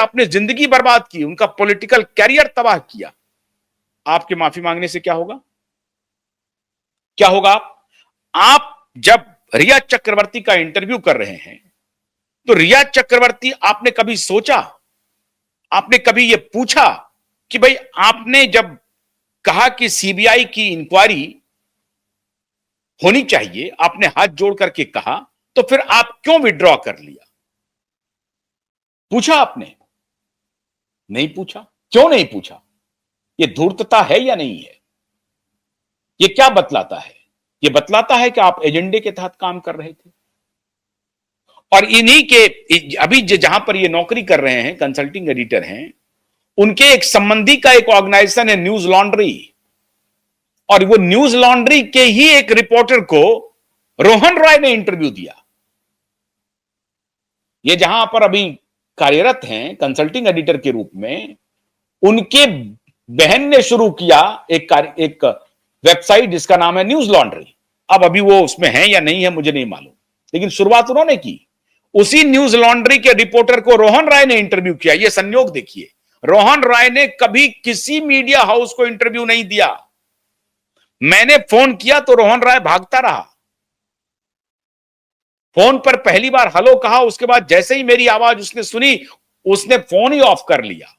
आपने जिंदगी बर्बाद की, उनका पॉलिटिकल कैरियर तबाह किया, आपके माफी मांगने से क्या होगा? क्या होगा? आप जब रिया चक्रवर्ती का इंटरव्यू कर रहे हैं तो रिया चक्रवर्ती, आपने कभी सोचा, आपने कभी यह पूछा कि भाई आपने जब कहा कि सीबीआई की इंक्वायरी होनी चाहिए, आपने हाथ जोड़ करके कहा, तो फिर आप क्यों विड्रॉ कर लिया? पूछा आपने? नहीं पूछा। क्यों नहीं पूछा? यह धूर्तता है या नहीं है? यह क्या बतलाता है? यह बतलाता है कि आप एजेंडे के तहत काम कर रहे थे। और इन्हीं के अभी जहां पर ये नौकरी कर रहे हैं, कंसल्टिंग एडिटर हैं, उनके एक संबंधी का एक ऑर्गेनाइजेशन है न्यूज लॉन्ड्री, और वो न्यूज लॉन्ड्री के ही एक रिपोर्टर को रोहन रॉय ने इंटरव्यू दिया। ये जहां पर अभी कार्यरत हैं कंसल्टिंग एडिटर के रूप में, उनके बहन ने शुरू किया एक वेबसाइट जिसका नाम है न्यूज लॉन्ड्री। अब अभी वो उसमें है या नहीं है मुझे नहीं मालूम, लेकिन शुरुआत उन्होंने की। उसी न्यूज लॉन्ड्री के रिपोर्टर को रोहन राय ने इंटरव्यू किया। ये संयोग देखिए, रोहन राय ने कभी किसी मीडिया हाउस को इंटरव्यू नहीं दिया। मैंने फोन किया तो रोहन राय भागता रहा। फोन पर पहली बार हेलो कहा, उसके बाद जैसे ही मेरी आवाज उसने सुनी, उसने फोन ही ऑफ कर लिया।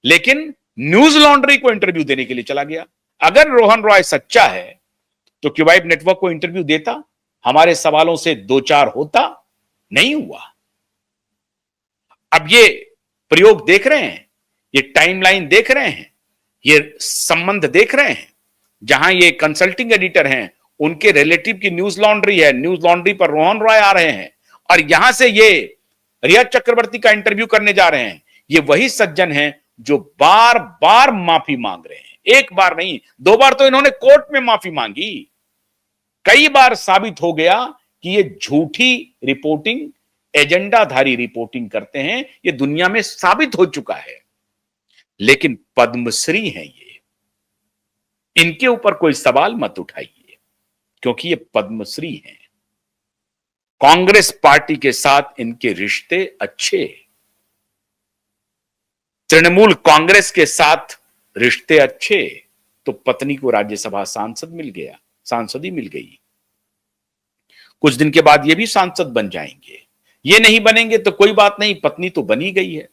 लेकिन न्यूज लॉन्ड्री को इंटरव्यू देने के लिए चला गया। अगर रोहन रॉय सच्चा है तो क्यूबाइब नेटवर्क को इंटरव्यू देता, हमारे सवालों से दो चार होता, नहीं हुआ। अब ये प्रयोग देख रहे हैं, ये टाइमलाइन देख रहे हैं, ये संबंध देख रहे हैं। जहां ये कंसल्टिंग एडिटर हैं, उनके रिलेटिव की न्यूज लॉन्ड्री है, न्यूज लॉन्ड्री पर रोहन रॉय आ रहे हैं, और यहां से ये रिया चक्रवर्ती का इंटरव्यू करने जा रहे हैं। ये वही सज्जन हैं जो बार बार माफी मांग रहे हैं। एक बार नहीं, दो बार तो इन्होंने कोर्ट में माफी मांगी। कई बार साबित हो गया कि ये झूठी रिपोर्टिंग, एजेंडाधारी रिपोर्टिंग करते हैं। ये दुनिया में साबित हो चुका है। लेकिन पद्मश्री हैं ये, इनके ऊपर कोई सवाल मत उठाइए, क्योंकि ये पद्मश्री हैं। कांग्रेस पार्टी के साथ इनके रिश्ते अच्छे, तृणमूल कांग्रेस के साथ रिश्ते अच्छे, तो पत्नी को राज्यसभा सांसद मिल गया, सांसदी मिल गई। कुछ दिन के बाद ये भी सांसद बन जाएंगे। ये नहीं बनेंगे तो कोई बात नहीं, पत्नी तो बनी गई है।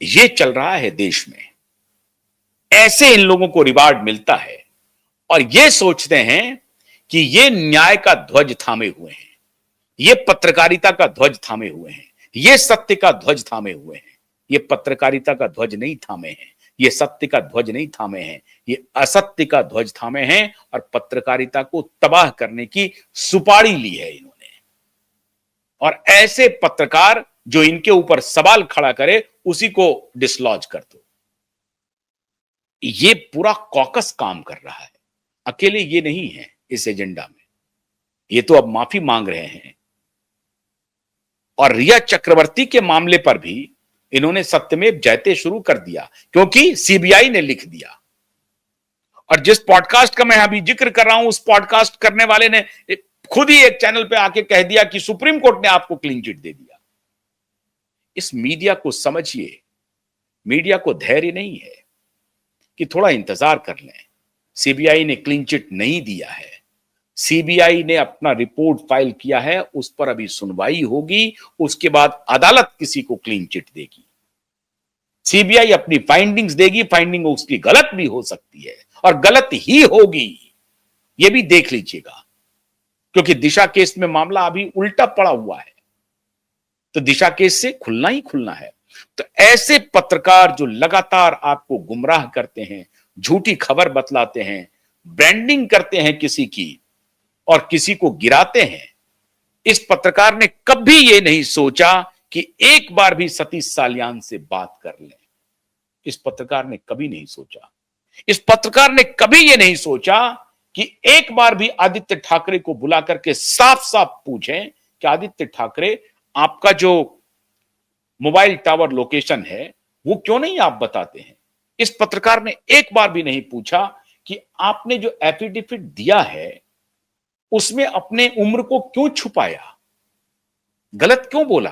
ये चल रहा है देश में। ऐसे इन लोगों को रिवार्ड मिलता है और ये सोचते हैं कि ये न्याय का ध्वज थामे हुए हैं, ये पत्रकारिता का ध्वज थामे हुए हैं, ये सत्य का ध्वज थामे हुए हैं। ये पत्रकारिता का ध्वज नहीं थामे हैं, ये सत्य का ध्वज नहीं थामे हैं, ये असत्य का ध्वज थामे हैं और पत्रकारिता को तबाह करने की सुपारी ली है इन्होंने। और ऐसे पत्रकार जो इनके ऊपर सवाल खड़ा करे, उसी को डिसलॉज कर दो। ये पूरा कॉकस काम कर रहा है, अकेले ये नहीं है इस एजेंडा में। ये तो अब माफी मांग रहे हैं। और रिया चक्रवर्ती के मामले पर भी इन्होंने सत्यमेव जयते शुरू कर दिया, क्योंकि सीबीआई ने लिख दिया। और जिस पॉडकास्ट का मैं अभी जिक्र कर रहा हूं, उस पॉडकास्ट करने वाले ने खुद ही एक चैनल पे आके कह दिया कि सुप्रीम कोर्ट ने आपको क्लीन चिट दे दिया। इस मीडिया को समझिए, मीडिया को धैर्य नहीं है कि थोड़ा इंतजार कर लें। सीबीआई ने क्लीन चिट नहीं दिया है, सीबीआई ने अपना रिपोर्ट फाइल किया है, उस पर अभी सुनवाई होगी, उसके बाद अदालत किसी को क्लीन चिट देगी। सीबीआई अपनी फाइंडिंग्स देगी, फाइंडिंग उसकी गलत भी हो सकती है और गलत ही होगी, यह भी देख लीजिएगा, क्योंकि दिशा केस में मामला अभी उल्टा पड़ा हुआ है, तो दिशा केस से खुलना ही खुलना है। तो ऐसे पत्रकार जो लगातार आपको गुमराह करते हैं, झूठी खबर बतलाते हैं, ब्रांडिंग करते हैं किसी की और किसी को गिराते हैं, इस पत्रकार ने कभी यह नहीं सोचा कि एक बार भी सतीश सालियान से बात कर लें। इस पत्रकार ने कभी नहीं सोचा। इस पत्रकार ने कभी यह नहीं सोचा कि एक बार भी आदित्य ठाकरे को बुला करके साफ साफ पूछें कि आदित्य ठाकरे, आपका जो मोबाइल टावर लोकेशन है वो क्यों नहीं आप बताते हैं। इस पत्रकार ने एक बार भी नहीं पूछा कि आपने जो एफिडेविट दिया है उसमें अपने उम्र को क्यों छुपाया, गलत क्यों बोला।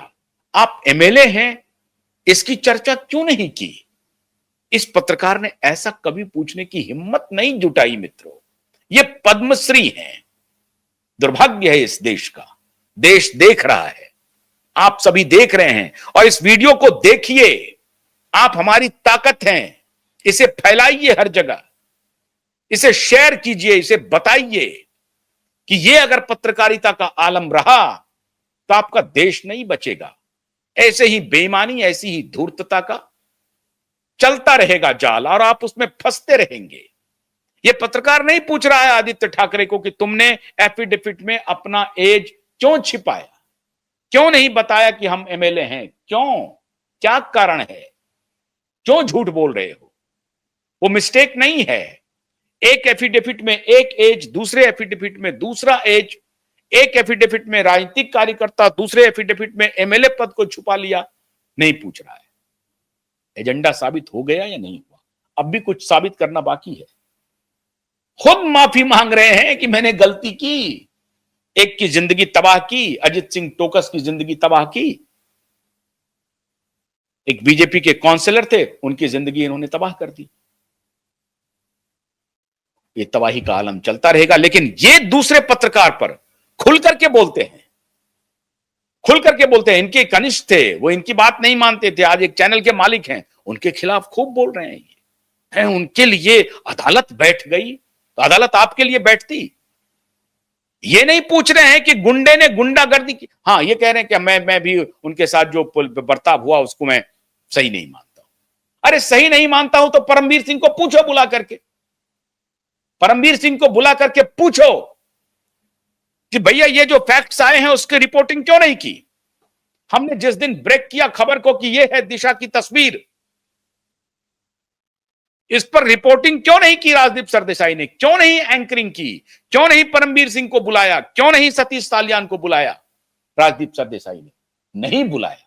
आप एमएलए हैं, इसकी चर्चा क्यों नहीं की? इस पत्रकार ने ऐसा कभी पूछने की हिम्मत नहीं जुटाई। मित्रों, ये पद्मश्री हैं। दुर्भाग्य है इस देश का। देश देख रहा है, आप सभी देख रहे हैं, और इस वीडियो को देखिए। आप हमारी ताकत हैं। इसे फैलाइए हर जगह, इसे शेयर कीजिए, इसे बताइए कि ये अगर पत्रकारिता का आलम रहा तो आपका देश नहीं बचेगा। ऐसे ही बेईमानी, ऐसी ही धूर्तता का चलता रहेगा जाल, और आप उसमें फंसते रहेंगे। ये पत्रकार नहीं पूछ रहा है आदित्य ठाकरे को कि तुमने एफिडेविट में अपना एज क्यों छिपाया, क्यों नहीं बताया कि हम एमएलए हैं, क्यों, क्या कारण है, क्यों झूठ बोल रहे हो। वो मिस्टेक नहीं है। एक एफिडेविट में एक एज, दूसरे एफिडेविट में दूसरा एज, एक एफिडेविट में राजनीतिक कार्यकर्ता, दूसरे एफिडेविट में एमएलए पद को छुपा लिया। नहीं पूछ रहा है। एजेंडा साबित हो गया या नहीं हुआ? अब भी कुछ साबित करना बाकी है। खुद माफी मांग रहे हैं कि मैंने गलती की, एक की जिंदगी तबाह की, अजित सिंह टोकस की जिंदगी तबाह की। एक बीजेपी के काउंसलर थे, उनकी जिंदगी इन्होंने तबाह कर दी। ये तबाही का आलम चलता रहेगा। लेकिन ये दूसरे पत्रकार पर खुल करके बोलते हैं, खुल करके बोलते हैं। इनके कनिष्ठ थे, वो इनकी बात नहीं मानते थे, आज एक चैनल के मालिक हैं, उनके खिलाफ खूब बोल रहे हैं। ये है, उनके लिए अदालत बैठ गई तो अदालत आपके लिए बैठती। ये नहीं पूछ रहे हैं कि गुंडे ने गुंडागर्दी की। हाँ, ये कह रहे हैं कि मैं भी उनके साथ जो बर्ताव हुआ उसको मैं सही नहीं मानता हूं। अरे सही नहीं मानता हूं तो परमवीर सिंह को पूछो बुला करके, परमवीर सिंह को बुला करके पूछो कि भैया ये जो फैक्ट्स आए हैं उसकी रिपोर्टिंग क्यों नहीं की। हमने जिस दिन ब्रेक किया खबर को कि ये है दिशा की तस्वीर, इस पर रिपोर्टिंग क्यों नहीं की राजदीप सरदेसाई ने, क्यों नहीं एंकरिंग की, क्यों नहीं परमवीर सिंह को बुलाया, क्यों नहीं सतीश साल्यान को बुलाया? राजदीप सरदेसाई ने नहीं बुलाया।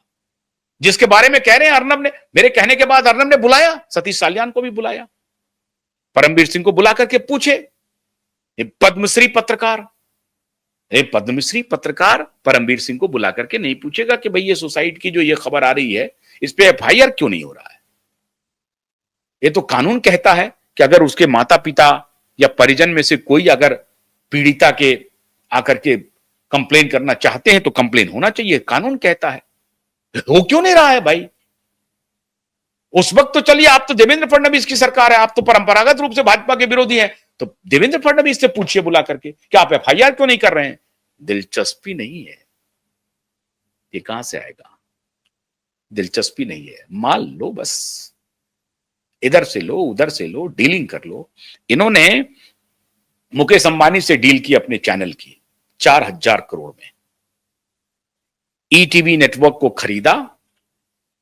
जिसके बारे में कह रहे हैं अर्नब ने, मेरे कहने के बाद अर्नब ने बुलाया, सतीश साल्यान को भी बुलाया, परमवीर सिंह को बुला करके पूछे। पद्मश्री पत्रकार, पद्मश्री पत्रकार परमवीर सिंह को बुला करके नहीं पूछेगा कि भाई ये सुसाइड की जो ये खबर आ रही है इस पे एफआईआर क्यों नहीं हो रहा है? ये तो कानून कहता है कि अगर उसके माता पिता या परिजन में से कोई अगर पीड़िता के आकर के कंप्लेन करना चाहते हैं तो कंप्लेन होना चाहिए, कानून कहता है। हो क्यों नहीं रहा है भाई? उस वक्त तो चलिए, आप तो देवेंद्र फडणवीस की सरकार है, आप तो परंपरागत रूप से भाजपा के विरोधी हैं, तो देवेंद्र फडणवीस से पूछिए बुला करके कि आप एफआईआर क्यों नहीं कर रहे हैं? दिलचस्पी नहीं है। ये कहां से आएगा? दिलचस्पी नहीं है। मान लो, बस इधर से लो उधर से लो, डीलिंग कर लो। इन्होंने मुकेश अंबानी से डील की अपने चैनल की 4000 करोड़ में। ईटीवी नेटवर्क को खरीदा,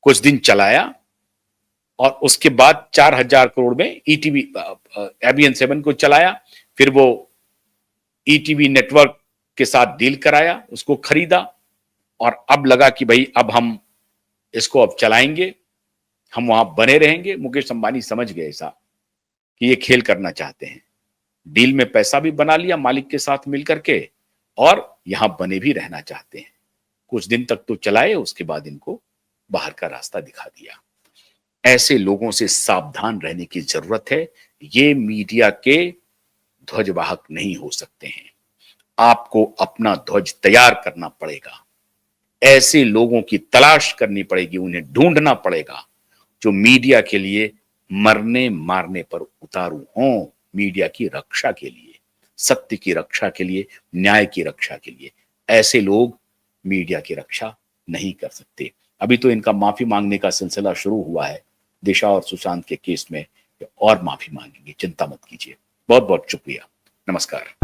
कुछ दिन चलाया और उसके बाद 4000 करोड़ में ईटीवी एबीएन 7 को चलाया। फिर वो ईटीवी नेटवर्क के साथ डील कराया, उसको खरीदा और अब लगा कि भाई अब हम इसको अब चलाएंगे, हम वहां बने रहेंगे। मुकेश अंबानी समझ गए ऐसा कि ये खेल करना चाहते हैं। डील में पैसा भी बना लिया मालिक के साथ मिलकर के और यहां बने भी रहना चाहते हैं। कुछ दिन तक तो चलाए, उसके बाद इनको बाहर का रास्ता दिखा दिया। ऐसे लोगों से सावधान रहने की जरूरत है। ये मीडिया के ध्वजवाहक नहीं हो सकते हैं। आपको अपना ध्वज तैयार करना पड़ेगा। ऐसे लोगों की तलाश करनी पड़ेगी, उन्हें ढूंढना पड़ेगा जो मीडिया के लिए मरने मारने पर उतारू हों, मीडिया की रक्षा के लिए, सत्य की रक्षा के लिए, न्याय की रक्षा के लिए। ऐसे लोग मीडिया की रक्षा नहीं कर सकते। अभी तो इनका माफी मांगने का सिलसिला शुरू हुआ है दिशा और सुशांत के केस में, और माफी मांगेंगे, चिंता मत कीजिए। बहुत बहुत शुक्रिया, नमस्कार।